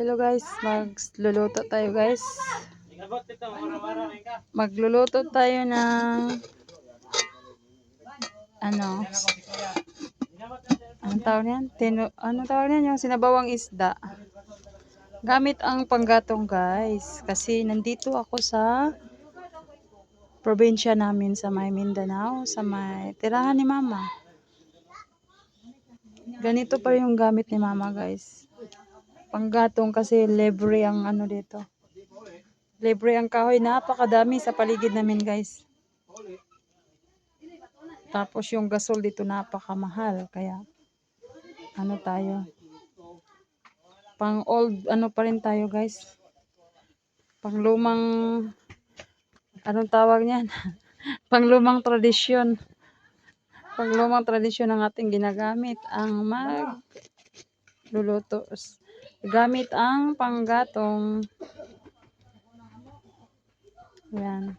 Hello guys, magluluto tayo guys. Magluluto tayo ng ano tawag niyan? Ano tawag niyan? Yung sinabawang isda. Gamit ang panggatong guys. Kasi nandito ako sa probinsya namin sa may Mindanao, sa may tirahan ni Mama. Ganito pa yung gamit ni Mama guys. Panggatong kasi libre ang ano dito. Libre ang kahoy. Napakadami sa paligid namin guys. Tapos yung gasol dito napakamahal. Kaya ano tayo. Pang old ano pa rin tayo guys. Pang lumang anong tawag niyan? Pang lumang tradisyon. Pang lumang tradisyon ang ating ginagamit. Ang magluluto. Gamit ang panggatong. Yan.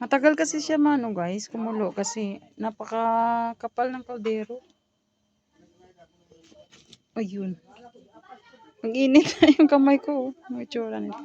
Matagal kasi siya guys, kumulo kasi napakakapal ng kaldero. Ayun. Ang init na yung kamay ko. Ang itsura nito.